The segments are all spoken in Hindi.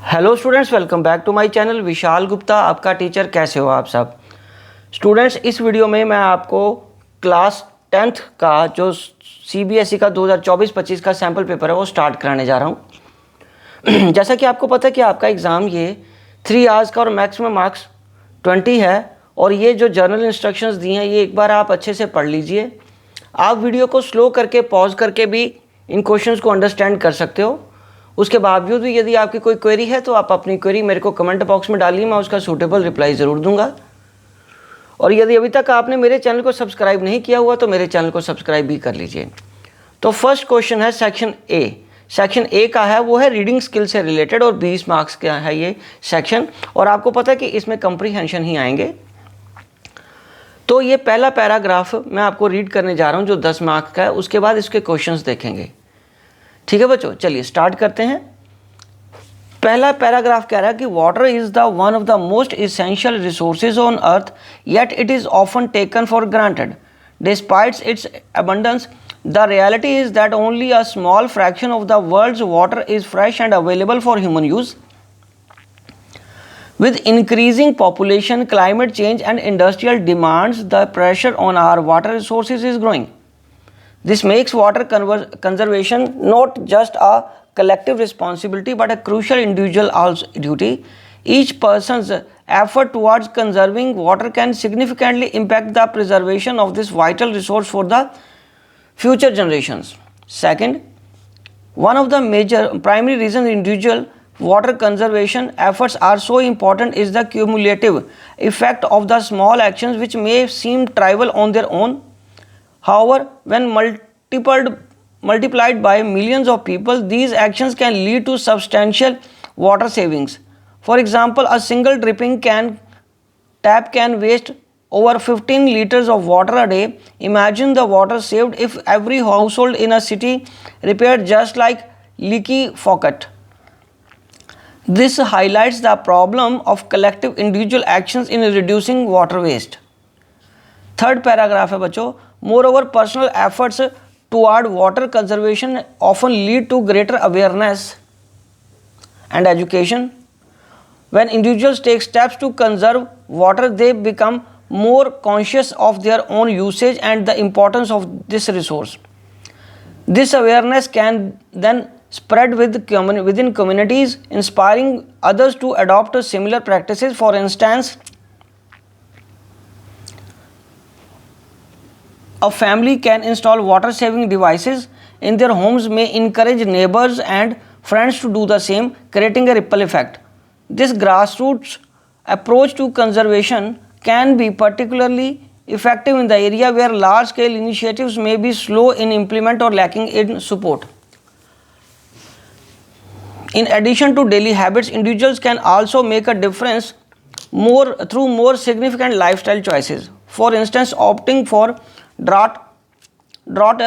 Hello students, welcome back to my channel. Vishal Gupta आपका टीचर। कैसे हो आप सब स्टूडेंट्स? इस वीडियो में मैं आपको क्लास 10th का जो सीबीएसई का 2024-25 का सैम्पल पेपर है वो स्टार्ट कराने जा रहा हूँ। जैसा कि आपको पता है कि आपका एग्ज़ाम ये 3 आवर्स का और मैक्सिमम मार्क्स 20 है। और ये जो जर्नल इंस्ट्रक्शंस दिए हैं ये एक बार आप अच्छे से पढ़ लीजिए। आप वीडियो को स्लो करके पॉज करके भी इन क्वेश्चंस को अंडरस्टैंड कर सकते हो। उसके बावजूद भी यदि आपकी कोई क्वेरी है तो आप अपनी क्वेरी मेरे को कमेंट बॉक्स में डालिए, मैं उसका सूटेबल रिप्लाई ज़रूर दूंगा। और यदि अभी तक आपने मेरे चैनल को सब्सक्राइब नहीं किया हुआ तो मेरे चैनल को सब्सक्राइब भी कर लीजिए। तो फर्स्ट क्वेश्चन है सेक्शन ए। सेक्शन ए का है वो है रीडिंग स्किल से रिलेटेड और 20 मार्क्स का है ये सेक्शन। और आपको पता है कि इसमें कंप्रीहेंशन ही आएंगे। तो ये पहला पैराग्राफ मैं आपको रीड करने जा रहा हूँ जो 10 मार्क्स का है। उसके बाद इसके क्वेश्चंस देखेंगे। ठीक है बच्चों, चलिए स्टार्ट करते हैं। पहला पैराग्राफ कह रहा है कि water is the one of the most essential resources on earth, yet it is often taken for granted. Despite it's abundance, the reality is that only a small fraction of the world's water is fresh and available for human use. With increasing population, climate change and industrial demands, the pressure on our water resources is growing. This makes water conservation not just a collective responsibility but a crucial individual duty. Each person's effort towards conserving water can significantly impact the preservation of this vital resource for the future generations. Second, one of the major primary reasons individual water conservation efforts are so important is the cumulative effect of the small actions which may seem trivial on their own. However, when multiplied by millions of people, these actions can lead to substantial water savings. For example, a single dripping tap can waste over 15 liters of water a day. Imagine the water saved if every household in a city repaired just like leaky faucet. This highlights the problem of collective individual actions in reducing water waste. Third paragraph है बच्चों, moreover personal efforts toward water conservation often lead to greater awareness and education. When individuals take steps to conserve water, they become more conscious of their own usage and the importance of this resource. This awareness can then spread within communities, inspiring others to adopt similar practices. For instance, a family can install water saving devices in their homes, may encourage neighbors and friends to do the same, creating a ripple effect. This grassroots approach to conservation can be particularly effective in the area where large scale initiatives may be slow in implement or lacking in support. In addition to daily habits, individuals can also make a difference through more significant lifestyle choices. For instance, opting for drought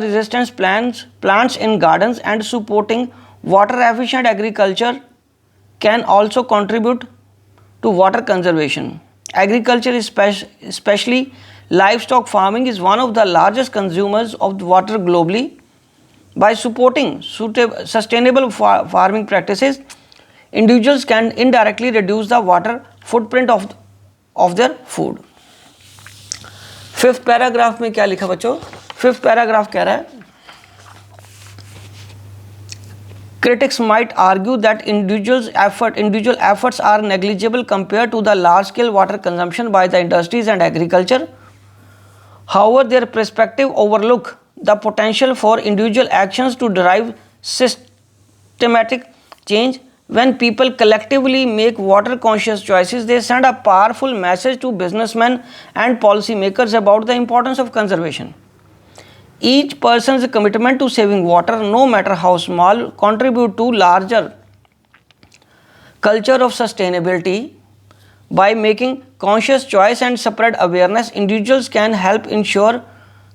resistant plants in gardens and supporting water efficient agriculture can also contribute to water conservation. Agriculture, especially livestock farming, is one of the largest consumers of water globally. By supporting sustainable farming practices, individuals can indirectly reduce the water footprint of their food. Fifth paragraph में क्या लिखा बच्चों? फिफ्थ पैराग्राफ कह रहा है, critics might argue that individual efforts are negligible compared to the large scale water consumption by the industries and agriculture. However, their perspective overlook the potential for individual actions to drive systematic change. When people collectively make water conscious choices, they send a powerful message to businessmen and policymakers about the importance of conservation. Each person's commitment to saving water, no matter how small, contribute to larger culture of sustainability. By making conscious choice and spread awareness, individuals can help ensure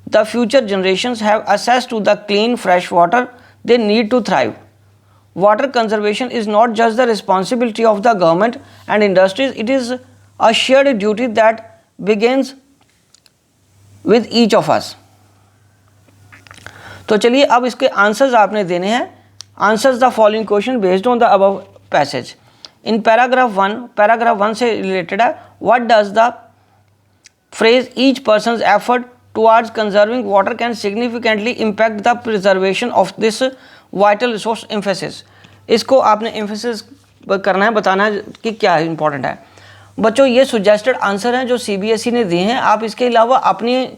the future generations have access to the clean, fresh water they need to thrive. Water conservation is not just the responsibility of the government and industries, it is a shared duty that begins with each of us. तो चलिए अब इसके आंसर्स आपने देने हैं. Answers the following question based on the above passage. In paragraph one से रिलेटेड है, what does the phrase each person's effort towards conserving water can significantly impact the preservation of this vital resource emphasis. इसको आपने एम्फेसिस करना है, बताना है कि क्या इंपॉर्टेंट है। बच्चों ये सुजेस्टेड आंसर हैं जो सीबीएसई ने दिए हैं, आप इसके अलावा अपने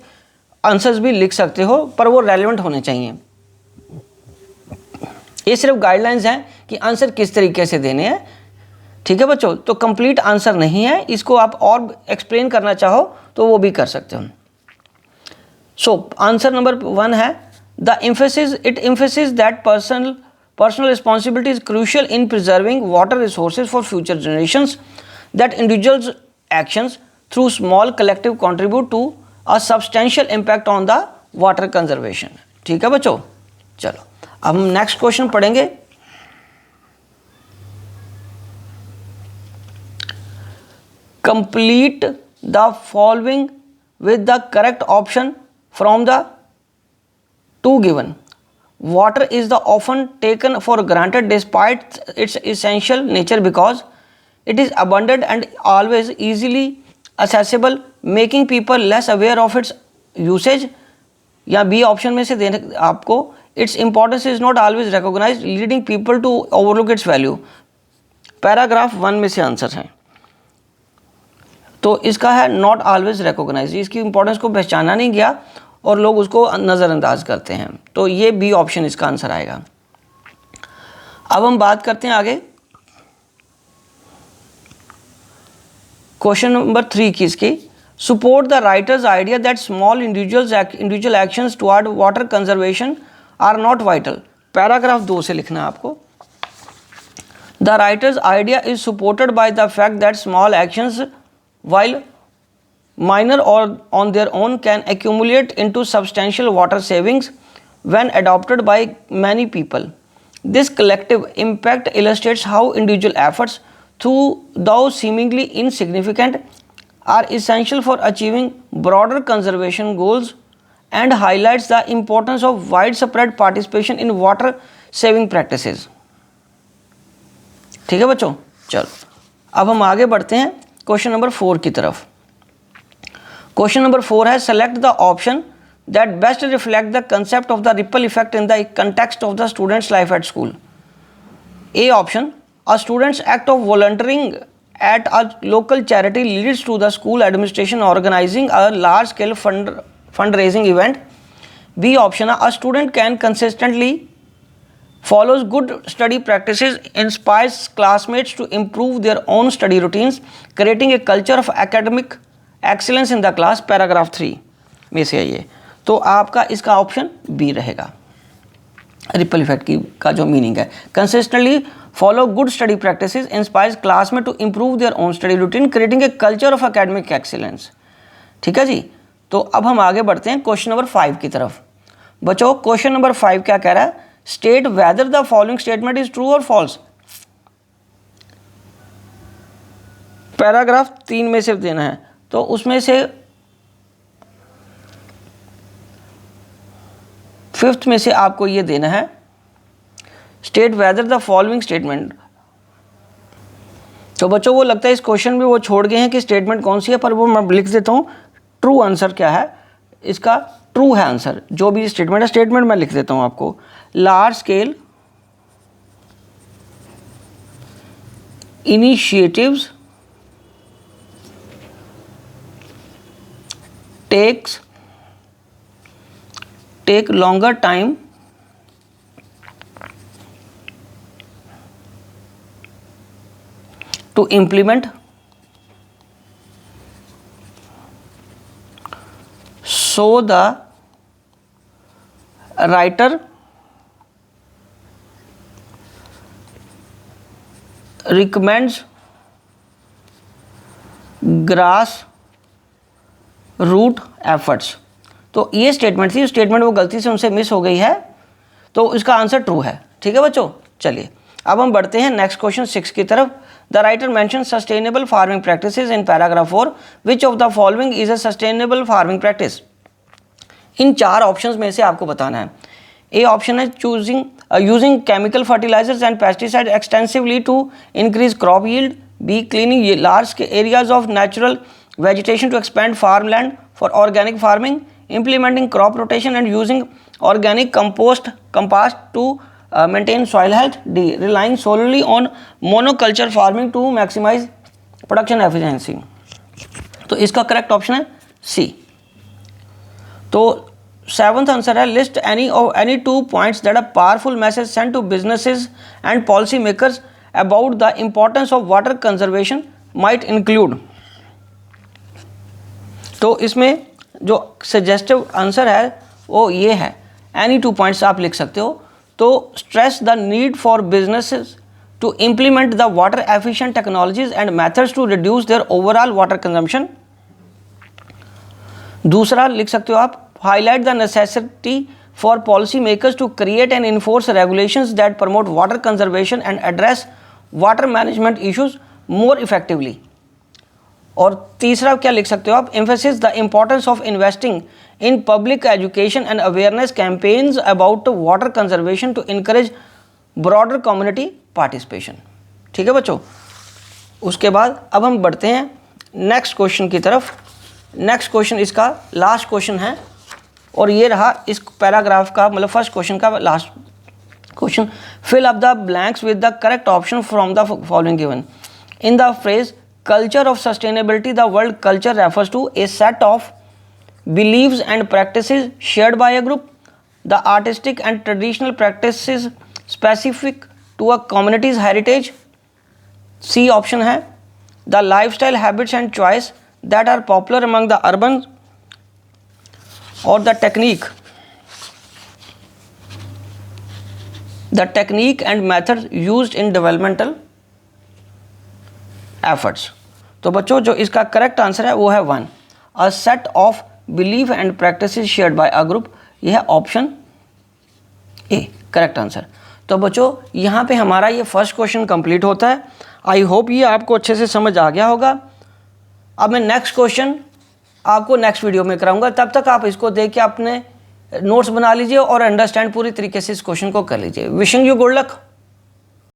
आंसर्स भी लिख सकते हो, पर वो रेलेवेंट होने चाहिए। ये सिर्फ गाइडलाइंस हैं कि आंसर किस तरीके से देने हैं, ठीक है बच्चों। तो कंप्लीट आंसर नहीं है, इसको आप और एक्सप्लेन करना चाहो तो वो भी कर सकते हो। सो आंसर नंबर 1 है the emphasis that personal responsibility is crucial in preserving water resources for future generations, that individuals' actions through small collective contribute to a substantial impact on the water conservation। ठीक है बच्चों, चलो अब हम नेक्स्ट क्वेश्चन पढ़ेंगे। Complete the following with the correct option from the two given. Water is the often taken for granted despite its essential nature because it is abundant and always easily accessible, making people less aware of its usage। या बी ऑप्शन में से देने आपको, its importance is not always recognized, leading people to overlook its value। Paragraph 1 में से आंसर है, तो इसका है नॉट ऑलवेज रिकॉग्नाइज, इसकी इंपॉर्टेंस को पहचाना नहीं गया और लोग उसको नज़रअंदाज करते हैं, तो ये बी ऑप्शन इसका आंसर आएगा। अब हम बात करते हैं आगे क्वेश्चन नंबर 3 की। इसकी support the writer's idea that small individual actions toward water conservation are not vital. Paragraph 2 से लिखना है आपको। The writer's idea is supported by the fact that small actions while minor or on their own can accumulate into substantial water savings when adopted by many people. This collective impact illustrates how individual efforts, though seemingly insignificant, are essential for achieving broader conservation goals and highlights the importance of widespread participation in water saving practices। ठीक है बच्चों, चलो अब हम आगे बढ़ते हैं क्वेश्चन नंबर 4 की तरफ। क्वेश्चन नंबर 4 है select the option that best reflect the concept of the ripple effect in the context of the student's life at school. A option, a student's act of volunteering at a local charity leads to the school administration organizing a large scale fund raising event. B option, a student can consistently follows good study practices, inspires classmates to improve their own study routines, creating a culture of academic excellence in the class। Paragraph 3 में से है ये, तो आपका इसका ऑप्शन बी रहेगा। रिपल इफेक्ट की का जो मीनिंग है, consistently follow good study practices, inspires classmate to improve their own study routine, creating a culture of academic excellence. ठीक है जी, तो अब हम आगे बढ़ते हैं क्वेश्चन नंबर 5 की तरफ। बच्चों क्वेश्चन नंबर 5 क्या कह रहा है, state whether the following statement is true और फॉल्स। पैराग्राफ 3 में से देना है, तो उसमें से 5th में से आपको ये देना है state whether the following statement. तो बच्चों वो लगता है इस क्वेश्चन में वो छोड़ गए हैं कि स्टेटमेंट कौन सी है, पर वो मैं लिख देता हूँ। ट्रू आंसर क्या है इसका, ट्रू है आंसर, जो भी स्टेटमेंट है, स्टेटमेंट मैं लिख देता हूँ आपको। Large scale initiatives take longer time to implement, so the writer recommends grass root efforts। तो ये स्टेटमेंट थी, स्टेटमेंट वो गलती से उनसे मिस हो गई है, तो इसका आंसर ट्रू है। ठीक है बच्चों, चलिए अब हम बढ़ते हैं नेक्स्ट क्वेश्चन 6 की तरफ। The writer mention sustainable farming practices in paragraph 4, which of the following is a sustainable farming practice. इन 4 ऑप्शंस में से आपको बताना है ए ऑप्शन है choosing using chemical fertilizers and pesticide extensively to increase crop yield, B cleaning large areas of natural vegetation to expand farmland for organic farming, implementing crop rotation and using organic compost to maintain soil health, D relying solely on monoculture farming to maximize production efficiency। तो इसका करेक्ट ऑप्शन है सी। तो सेवंथ आंसर है list any 2 points that a powerful message sent to businesses and policy makers about the importance of water conservation might include। तो इसमें जो सजेस्टिव आंसर है वो ये है, एनी 2 पॉइंट्स आप लिख सकते हो। तो stress the need for businesses to implement the water efficient technologies and methods to reduce their overall water consumption. दूसरा लिख सकते हो आप, highlight the necessity for policy makers to create and enforce regulations that promote water conservation and address water management issues more effectively. और तीसरा क्या लिख सकते हो आप, emphasis the importance of investing in public education and awareness campaigns about water conservation to encourage broader community participation. ठीक है बच्चों, उसके बाद अब हम बढ़ते हैं नेक्स्ट क्वेश्चन की तरफ। नेक्स्ट क्वेश्चन इसका लास्ट क्वेश्चन है और ये रहा इस पैराग्राफ का, मतलब फर्स्ट क्वेश्चन का last question. Fill up the blanks with the correct option from the following given. In the phrase culture of sustainability, the word culture refers to a set of beliefs and practices shared by a group. The artistic and traditional practices specific to a community's heritage. C option है the lifestyle habits and choice that are popular among the urban, or the technique and methods used in developmental efforts. तो बच्चों जो इसका करेक्ट आंसर है वो है 1, a set of belief and practices shared by a group. यह है ऑप्शन ए करेक्ट आंसर। तो बच्चों यहाँ पे हमारा ये फर्स्ट क्वेश्चन कंप्लीट होता है। आई होप ये आपको अच्छे से समझ आ गया होगा। अब मैं नेक्स्ट क्वेश्चन आपको नेक्स्ट वीडियो में कराऊंगा, तब तक आप इसको देख के अपने नोट्स बना लीजिए और अंडरस्टैंड पूरी तरीके से इस क्वेश्चन को कर लीजिए। Wishing you good luck.